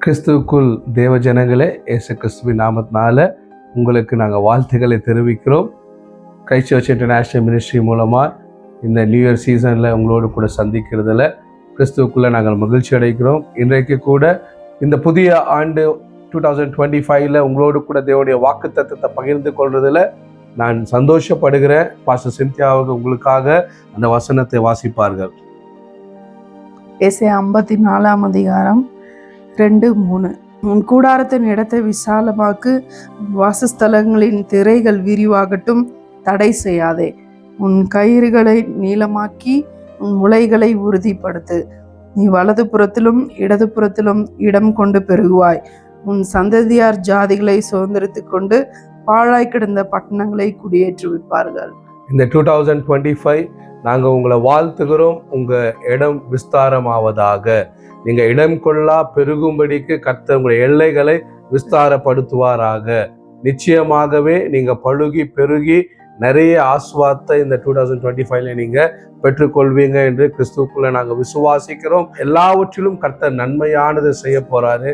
கிறிஸ்துவுக்குள் தேவ ஜனங்களே, இயேசு கிறிஸ்துவின் நாமத்தினால உங்களுக்கு நாங்கள் வாழ்த்துக்களை தெரிவிக்கிறோம். கிரைஸ்ட் சர்ச் இன்டர்நேஷ்னல் மினிஸ்ட்ரி மூலமாக இந்த நியூ இயர் சீசனில் உங்களோடு கூட சந்திக்கிறதுல கிறிஸ்துவுக்குள்ளே நாங்கள் மகிழ்ச்சி அடைக்கிறோம். இன்றைக்கு கூட இந்த புதிய ஆண்டு 2025 உங்களோடு கூட தேவனுடைய வாக்குத்தத்தத்தை பகிர்ந்து கொள்றதுல நான் சந்தோஷப்படுகிறேன். பாஸ்டர் சிந்தியாவுக்கு உங்களுக்காக அந்த வசனத்தை வாசிப்பார்கள். ஏசாயா 54 அதிகாரம் 2-3. உன் கூடாரத்தின் இடத்தை விசாலமாக்கு, வாசஸ்தலங்களின் திரைகள் விரிவாகட்டும், தடை செய்யாதே. உன் கயிறுகளை நீளமாக்கி உன் முளைகளை உறுதிப்படுத்து. நீ வலது புறத்திலும் இடது புறத்திலும் இடம் கொண்டு பெருகுவாய். உன் சந்ததியார் ஜாதிகளை சுதந்திரித்து கொண்டு பாழாய் கிடந்த பட்டணங்களை குடியேற்றுவிப்பார்கள். இந்த 2025 நாங்கள் உங்களை வாழ்த்துகிறோம். உங்கள் இடம் விஸ்தாரமாவதாக. நீங்கள் இடம் கொள்ளா பெருகும்படிக்கு கர்த்தர் உங்களுடைய எல்லைகளை விஸ்தாரப்படுத்துவாராக. நிச்சயமாகவே நீங்கள் பழுகி பெருகி நிறைய ஆஸ்வாத்தை இந்த 2025 நீங்கள் பெற்றுக்கொள்வீங்க என்று கிறிஸ்துவுக்குள்ள நாங்கள் விசுவாசிக்கிறோம். எல்லாவற்றிலும் கர்த்தர் நன்மையானது செய்ய போறாரு.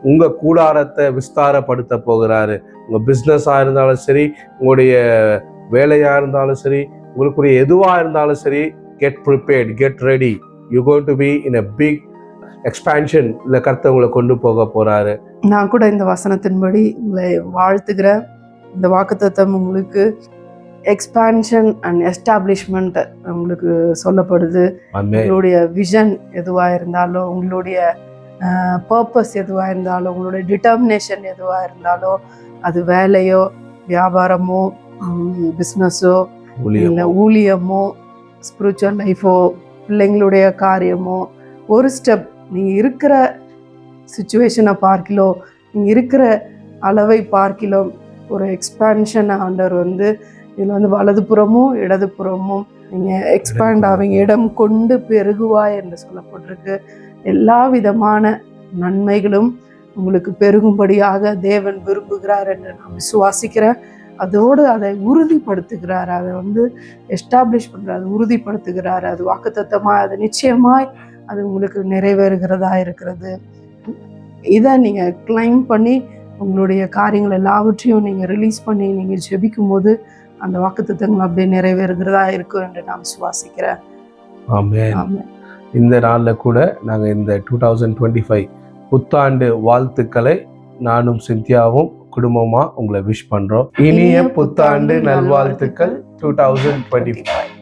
உங்கள் கூடாரத்தை விஸ்தாரப்படுத்த போகிறாரு. உங்கள் பிஸ்னஸாக இருந்தாலும் சரி, உங்களுடைய வேலையாக இருந்தாலும் சரி, உங்களுக்குரிய எதுவாக இருந்தாலும் சரி, get prepared, get ready. You going to be in a big expansion. இல்லை கர்த்தர் உங்களை கொண்டு போக போகிறாரு. நான் கூட இந்த வசனத்தின்படி உங்களை வாழ்த்துக்கிறேன். இந்த வாக்குத்தத்தம் உங்களுக்கு எக்ஸ்பான்ஷன் அண்ட் எஸ்டாப்ளிஷ்மெண்ட் உங்களுக்கு சொல்லப்படுது. உங்களுடைய விஷன் எதுவாக இருந்தாலும், உங்களுடைய பர்பஸ் எதுவாக இருந்தாலும், உங்களுடைய டிட்டர்மினேஷன் எதுவாக இருந்தாலும், அது வேலையோ வியாபாரமோ பிஸ்னஸோ இல்லை ஊழியமோ ஸ்பிரிச்சுவல் லைஃபோ பிள்ளைங்களுடைய காரியமோ, ஒரு ஸ்டெப் நீங்கள் இருக்கிற சுச்சுவேஷனை பார்க்கிலோ, நீங்கள் இருக்கிற அளவை பார்க்கிலோ ஒரு எக்ஸ்பான்ஷன் ஆண்டவர் இதில் வலதுபுறமும் இடதுபுறமும் நீங்கள் எக்ஸ்பேண்ட் ஆவீங்க. இடம் கொண்டு பெருகுவாய் என்று சொல்லப்பட்டிருக்கு. எல்லா விதமான நன்மைகளும் உங்களுக்கு பெருகும்படியாக தேவன் விரும்புகிறார் என்று நான் விசுவாசிக்கிறேன். அதோடு அதை உறுதிப்படுத்துகிறார். அதை எஸ்டாப்ளிஷ் பண்ணுறார், அதை உறுதிப்படுத்துகிறார். அது வாக்குத்தத்தமாக, அது நிச்சயமாய் அது உங்களுக்கு நிறைவேறுகிறதா இருக்கிறது. இதை நீங்கள் கிளைம் பண்ணி உங்களுடைய காரியங்கள் எல்லாவற்றையும் நீங்கள் ரிலீஸ் பண்ணி நீங்கள் ஜெபிக்கும் போது அந்த வாக்குத்தத்தங்கள் அப்படியே நிறைவேறுகிறதா இருக்கும் என்று நான் விசுவாசிக்கிறேன். ஆமென். இந்த நாளில் கூட நாங்கள் இந்த 2025 புத்தாண்டு வாழ்த்துக்களை நானும் சிந்தியாவும் குடும்பமாக உங்களை விஷ் பண்ணுறோம். இனிய புத்தாண்டு நல்வாழ்த்துக்கள் 2025.